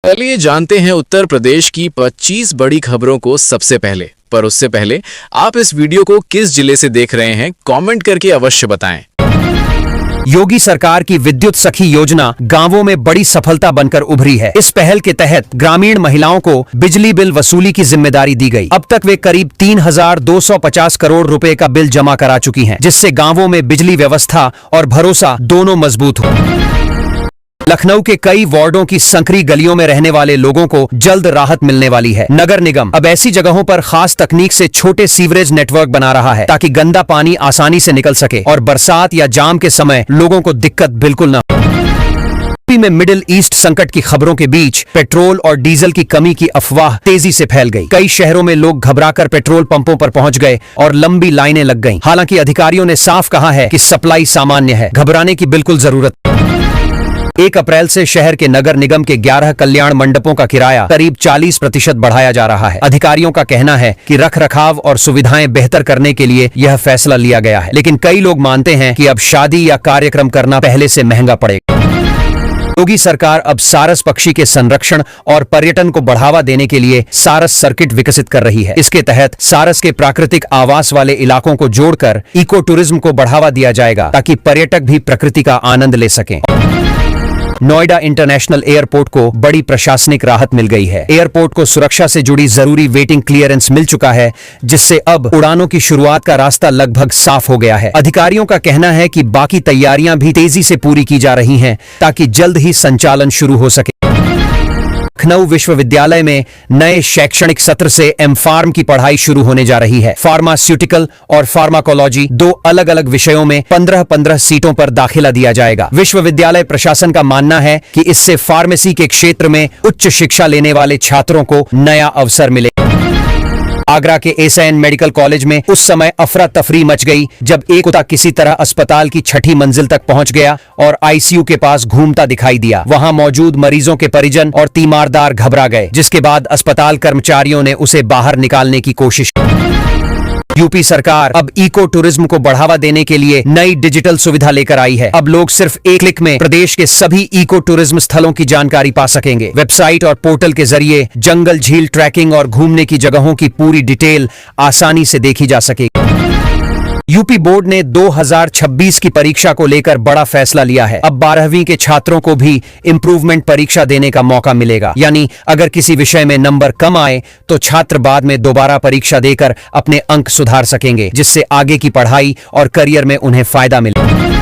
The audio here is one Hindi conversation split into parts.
चलिए जानते हैं उत्तर प्रदेश की 25 बड़ी खबरों को सबसे पहले। पर उससे पहले आप इस वीडियो को किस जिले से देख रहे हैं, कमेंट करके अवश्य बताएं। योगी सरकार की विद्युत सखी योजना गांवों में बड़ी सफलता बनकर उभरी है। इस पहल के तहत ग्रामीण महिलाओं को बिजली बिल वसूली की जिम्मेदारी दी गई। अब तक वे करीब 3,250 करोड़ रुपए का बिल जमा करा चुकी हैं, जिससे गांवों में बिजली व्यवस्था और भरोसा दोनों मजबूत हो। लखनऊ के कई वार्डों की संकरी गलियों में रहने वाले लोगों को जल्द राहत मिलने वाली है। नगर निगम अब ऐसी जगहों पर खास तकनीक से छोटे सीवरेज नेटवर्क बना रहा है, ताकि गंदा पानी आसानी से निकल सके और बरसात या जाम के समय लोगों को दिक्कत बिल्कुल न हो। यूपी में मिडिल ईस्ट संकट की खबरों के बीच पेट्रोल और डीजल की कमी की अफवाह तेजी से फैल गई। कई शहरों में लोग घबराकर पेट्रोल पंपों पर पहुंच गए और लंबी लाइनें लग गईं। हालांकि अधिकारियों ने साफ कहा है कि सप्लाई सामान्य है, घबराने की बिल्कुल जरूरत। 1 अप्रैल से शहर के नगर निगम के 11 कल्याण मंडपों का किराया करीब 40% बढ़ाया जा रहा है। अधिकारियों का कहना है कि रखरखाव और सुविधाएं बेहतर करने के लिए यह फैसला लिया गया है, लेकिन कई लोग मानते हैं कि अब शादी या कार्यक्रम करना पहले से महंगा पड़ेगा। योगी सरकार अब सारस पक्षी के संरक्षण और पर्यटन को बढ़ावा देने के लिए सारस सर्किट विकसित कर रही है। इसके तहत सारस के प्राकृतिक आवास वाले इलाकों को जोड़कर इको टूरिज्म को बढ़ावा दिया जाएगा, ताकि पर्यटक भी प्रकृति का आनंद ले सकें। नोएडा इंटरनेशनल एयरपोर्ट को बड़ी प्रशासनिक राहत मिल गई है। एयरपोर्ट को सुरक्षा से जुड़ी जरूरी वेटिंग क्लियरेंस मिल चुका है, जिससे अब उड़ानों की शुरुआत का रास्ता लगभग साफ हो गया है। अधिकारियों का कहना है कि बाकी तैयारियां भी तेजी से पूरी की जा रही हैं, ताकि जल्द ही संचालन शुरू हो सके। लखनऊ विश्वविद्यालय में नए शैक्षणिक सत्र से एमफार्म की पढ़ाई शुरू होने जा रही है। फार्मास्यूटिकल और फार्माकोलॉजी 2 अलग-अलग विषयों में 15-15 सीटों पर दाखिला दिया जाएगा। विश्वविद्यालय प्रशासन का मानना है कि इससे फार्मेसी के क्षेत्र में उच्च शिक्षा लेने वाले छात्रों को नया अवसर मिलेगा। आगरा के एसएन मेडिकल कॉलेज में उस समय अफरा तफरी मच गई जब एक कुत्ता किसी तरह अस्पताल की 6ठी मंजिल तक पहुंच गया और आईसीयू के पास घूमता दिखाई दिया। वहां मौजूद मरीजों के परिजन और तीमारदार घबरा गए, जिसके बाद अस्पताल कर्मचारियों ने उसे बाहर निकालने की कोशिश की। यूपी सरकार अब इको टूरिज्म को बढ़ावा देने के लिए नई डिजिटल सुविधा लेकर आई है। अब लोग सिर्फ एक क्लिक में प्रदेश के सभी इको टूरिज्म स्थलों की जानकारी पा सकेंगे। वेबसाइट और पोर्टल के जरिए जंगल, झील, ट्रैकिंग और घूमने की जगहों की पूरी डिटेल आसानी से देखी जा सकेगी। यूपी बोर्ड ने 2026 की परीक्षा को लेकर बड़ा फैसला लिया है। अब 12वीं के छात्रों को भी इम्प्रूवमेंट परीक्षा देने का मौका मिलेगा। यानी अगर किसी विषय में नंबर कम आए तो छात्र बाद में दोबारा परीक्षा देकर अपने अंक सुधार सकेंगे, जिससे आगे की पढ़ाई और करियर में उन्हें फायदा मिलेगा।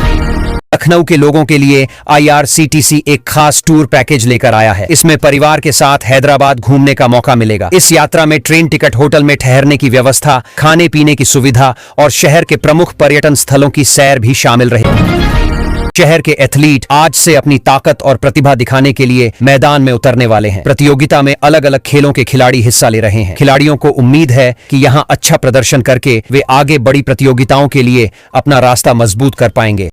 लखनऊ के लोगों के लिए IRCTC एक खास टूर पैकेज लेकर आया है। इसमें परिवार के साथ हैदराबाद घूमने का मौका मिलेगा। इस यात्रा में ट्रेन टिकट, होटल में ठहरने की व्यवस्था, खाने पीने की सुविधा और शहर के प्रमुख पर्यटन स्थलों की सैर भी शामिल रहेगी। शहर के एथलीट आज से अपनी ताकत और प्रतिभा दिखाने के लिए मैदान में उतरने वाले हैं। प्रतियोगिता में अलग अलग खेलों के खिलाड़ी हिस्सा ले रहे हैं। खिलाड़ियों को उम्मीद है कि यहां अच्छा प्रदर्शन करके वे आगे बड़ी प्रतियोगिताओं के लिए अपना रास्ता मजबूत कर पाएंगे।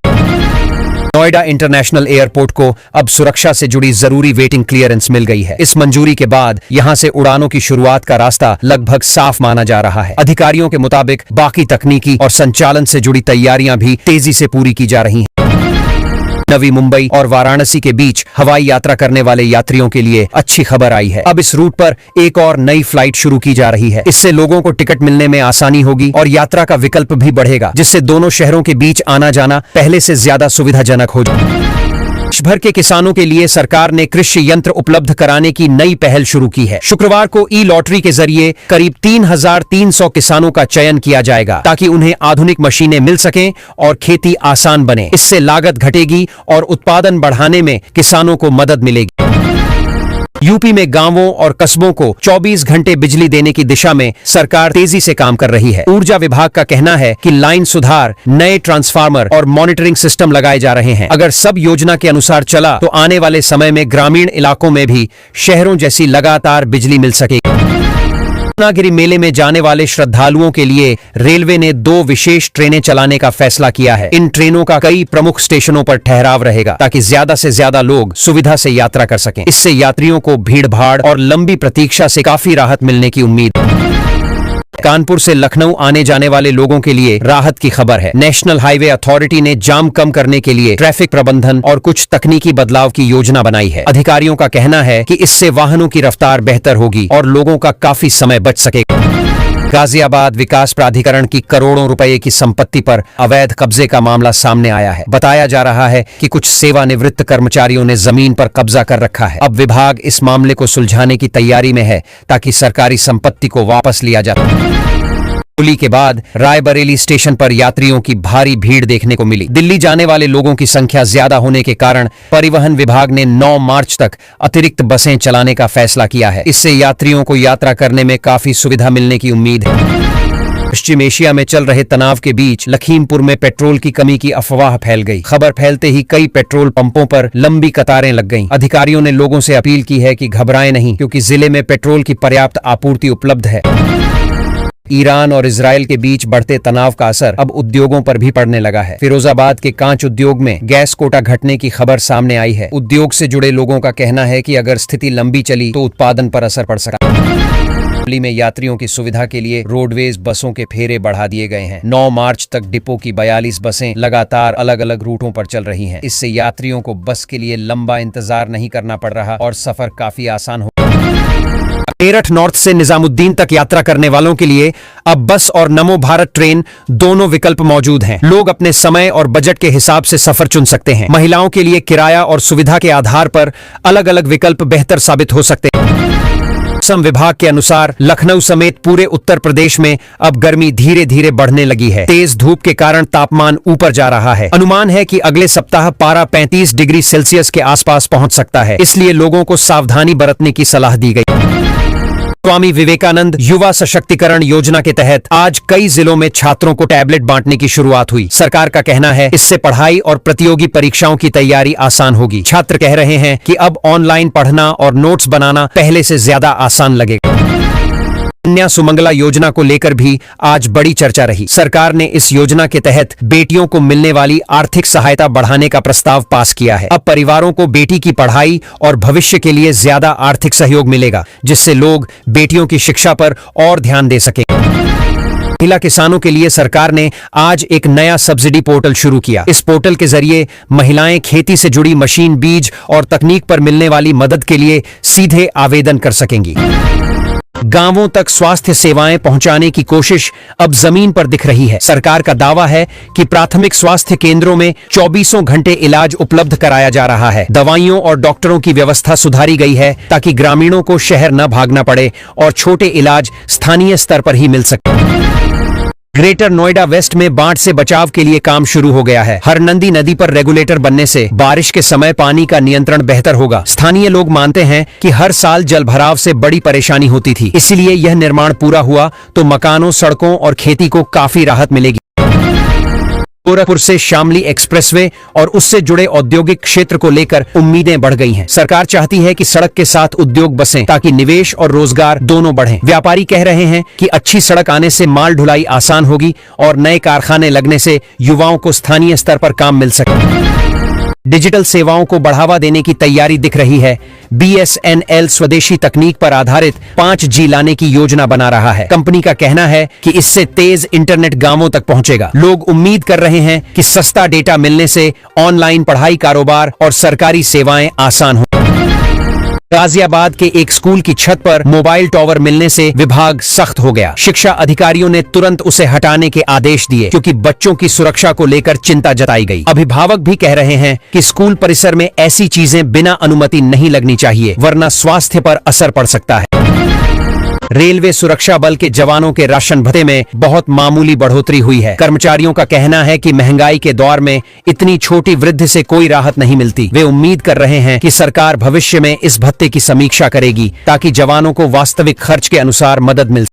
नोएडा इंटरनेशनल एयरपोर्ट को अब सुरक्षा से जुड़ी जरूरी वेटिंग क्लियरेंस मिल गई है। इस मंजूरी के बाद यहां से उड़ानों की शुरुआत का रास्ता लगभग साफ माना जा रहा है। अधिकारियों के मुताबिक बाकी तकनीकी और संचालन से जुड़ी तैयारियां भी तेजी से पूरी की जा रही हैं। नवी मुंबई और वाराणसी के बीच हवाई यात्रा करने वाले यात्रियों के लिए अच्छी खबर आई है। अब इस रूट पर एक और नई फ्लाइट शुरू की जा रही है। इससे लोगों को टिकट मिलने में आसानी होगी और यात्रा का विकल्प भी बढ़ेगा, जिससे दोनों शहरों के बीच आना जाना पहले से ज्यादा सुविधाजनक हो जाएगा। देश भर के किसानों के लिए सरकार ने कृषि यंत्र उपलब्ध कराने की नई पहल शुरू की है। शुक्रवार को ई लॉटरी के जरिए करीब 3,300 किसानों का चयन किया जाएगा, ताकि उन्हें आधुनिक मशीनें मिल सकें और खेती आसान बने। इससे लागत घटेगी और उत्पादन बढ़ाने में किसानों को मदद मिलेगी। यूपी में गांवों और कस्बों को 24 घंटे बिजली देने की दिशा में सरकार तेजी से काम कर रही है। ऊर्जा विभाग का कहना है कि लाइन सुधार, नए ट्रांसफार्मर और मॉनिटरिंग सिस्टम लगाए जा रहे हैं। अगर सब योजना के अनुसार चला तो आने वाले समय में ग्रामीण इलाकों में भी शहरों जैसी लगातार बिजली मिल सकेगी। रत्नागिरी मेले में जाने वाले श्रद्धालुओं के लिए रेलवे ने 2 विशेष ट्रेनें चलाने का फैसला किया है। इन ट्रेनों का कई प्रमुख स्टेशनों पर ठहराव रहेगा, ताकि ज्यादा से ज्यादा लोग सुविधा से यात्रा कर सकें। इससे यात्रियों को भीड़ भाड़ और लंबी प्रतीक्षा से काफी राहत मिलने की उम्मीद है। कानपुर से लखनऊ आने जाने वाले लोगों के लिए राहत की खबर है। नेशनल हाईवे अथॉरिटी ने जाम कम करने के लिए ट्रैफिक प्रबंधन और कुछ तकनीकी बदलाव की योजना बनाई है। अधिकारियों का कहना है कि इससे वाहनों की रफ्तार बेहतर होगी और लोगों का काफी समय बच सकेगा। गाजियाबाद विकास प्राधिकरण की करोड़ों रुपए की संपत्ति पर अवैध कब्जे का मामला सामने आया है। बताया जा रहा है कि कुछ सेवानिवृत्त कर्मचारियों ने जमीन पर कब्जा कर रखा है। अब विभाग इस मामले को सुलझाने की तैयारी में है ताकि सरकारी संपत्ति को वापस लिया जा सके। होली के बाद रायबरेली स्टेशन पर यात्रियों की भारी भीड़ देखने को मिली। दिल्ली जाने वाले लोगों की संख्या ज्यादा होने के कारण परिवहन विभाग ने 9 मार्च तक अतिरिक्त बसें चलाने का फैसला किया है। इससे यात्रियों को यात्रा करने में काफी सुविधा मिलने की उम्मीद है। पश्चिम एशिया में चल रहे तनाव के बीच लखीमपुर में पेट्रोल की कमी की अफवाह फैल गई। खबर फैलते ही कई पेट्रोल पंपों पर लंबी कतारें लग गईं। अधिकारियों ने लोगों से अपील की है कि घबराएं नहीं, क्योंकि जिले में पेट्रोल की पर्याप्त आपूर्ति उपलब्ध है। ईरान और इजराइल के बीच बढ़ते तनाव का असर अब उद्योगों पर भी पड़ने लगा है। फिरोजाबाद के कांच उद्योग में गैस कोटा घटने की खबर सामने आई है। उद्योग से जुड़े लोगों का कहना है कि अगर स्थिति लंबी चली तो उत्पादन पर असर पड़ सकता है। दिल्ली में यात्रियों की सुविधा के लिए रोडवेज बसों के फेरे बढ़ा दिए गए हैं। 9 मार्च तक डिपो की 42 बसें लगातार अलग अलग रूटों पर चल रही हैं। इससे यात्रियों को बस के लिए लंबा इंतजार नहीं करना पड़ रहा और सफर काफी आसान हो। मेरठ नॉर्थ से निजामुद्दीन तक यात्रा करने वालों के लिए अब बस और नमो भारत ट्रेन दोनों विकल्प मौजूद हैं। लोग अपने समय और बजट के हिसाब से सफर चुन सकते हैं। महिलाओं के लिए किराया और सुविधा के आधार पर अलग अलग विकल्प बेहतर साबित हो सकते हैं। मौसम विभाग के अनुसार लखनऊ समेत पूरे उत्तर प्रदेश में अब गर्मी धीरे धीरे बढ़ने लगी है। तेज धूप के कारण तापमान ऊपर जा रहा है। अनुमान है कि अगले सप्ताह पारा 35 डिग्री सेल्सियस के आसपास पहुंच सकता है। इसलिए लोगों को सावधानी बरतने की सलाह दी गई। स्वामी विवेकानंद युवा सशक्तिकरण योजना के तहत आज कई जिलों में छात्रों को टैबलेट बांटने की शुरुआत हुई। सरकार का कहना है इससे पढ़ाई और प्रतियोगी परीक्षाओं की तैयारी आसान होगी। छात्र कह रहे हैं कि अब ऑनलाइन पढ़ना और नोट्स बनाना पहले से ज्यादा आसान लगेगा। कन्या सुमंगला योजना को लेकर भी आज बड़ी चर्चा रही। सरकार ने इस योजना के तहत बेटियों को मिलने वाली आर्थिक सहायता बढ़ाने का प्रस्ताव पास किया है। अब परिवारों को बेटी की पढ़ाई और भविष्य के लिए ज्यादा आर्थिक सहयोग मिलेगा, जिससे लोग बेटियों की शिक्षा पर और ध्यान दे सकेंगे। महिला किसानों के लिए सरकार ने आज एक नया सब्सिडी पोर्टल शुरू किया। इस पोर्टल के जरिए महिलाएं खेती से जुड़ी मशीन, बीज और तकनीक पर मिलने वाली मदद के लिए सीधे आवेदन कर सकेंगी। गांवों तक स्वास्थ्य सेवाएं पहुंचाने की कोशिश अब जमीन पर दिख रही है। सरकार का दावा है कि प्राथमिक स्वास्थ्य केंद्रों में 24 घंटे इलाज उपलब्ध कराया जा रहा है। दवाइयों और डॉक्टरों की व्यवस्था सुधारी गई है ताकि ग्रामीणों को शहर न भागना पड़े और छोटे इलाज स्थानीय स्तर पर ही मिल सके। ग्रेटर नोएडा वेस्ट में बाढ़ से बचाव के लिए काम शुरू हो गया है। हरनंदी नदी पर रेगुलेटर बनने से बारिश के समय पानी का नियंत्रण बेहतर होगा। स्थानीय लोग मानते हैं कि हर साल जलभराव से बड़ी परेशानी होती थी, इसीलिए यह निर्माण पूरा हुआ तो मकानों, सड़कों और खेती को काफी राहत मिलेगी। गोरखपुर से शामली एक्सप्रेसवे और उससे जुड़े औद्योगिक क्षेत्र को लेकर उम्मीदें बढ़ गई हैं। सरकार चाहती है कि सड़क के साथ उद्योग बसें ताकि निवेश और रोजगार दोनों बढ़ें। व्यापारी कह रहे हैं कि अच्छी सड़क आने से माल ढुलाई आसान होगी और नए कारखाने लगने से युवाओं को स्थानीय स्तर पर काम मिल सके। डिजिटल सेवाओं को बढ़ावा देने की तैयारी दिख रही है। BSNL स्वदेशी तकनीक पर आधारित 5G लाने की योजना बना रहा है। कंपनी का कहना है कि इससे तेज इंटरनेट गांवों तक पहुंचेगा। लोग उम्मीद कर रहे हैं कि सस्ता डेटा मिलने से ऑनलाइन पढ़ाई, कारोबार और सरकारी सेवाएं आसान हो। गाजियाबाद के एक स्कूल की छत पर मोबाइल टावर मिलने से विभाग सख्त हो गया। शिक्षा अधिकारियों ने तुरंत उसे हटाने के आदेश दिए, क्योंकि बच्चों की सुरक्षा को लेकर चिंता जताई गई। अभिभावक भी कह रहे हैं कि स्कूल परिसर में ऐसी चीजें बिना अनुमति नहीं लगनी चाहिए, वरना स्वास्थ्य पर असर पड़ सकता है। रेलवे सुरक्षा बल के जवानों के राशन भत्ते में बहुत मामूली बढ़ोतरी हुई है। कर्मचारियों का कहना है कि महंगाई के दौर में इतनी छोटी वृद्धि से कोई राहत नहीं मिलती। वे उम्मीद कर रहे हैं कि सरकार भविष्य में इस भत्ते की समीक्षा करेगी ताकि जवानों को वास्तविक खर्च के अनुसार मदद मिल सके।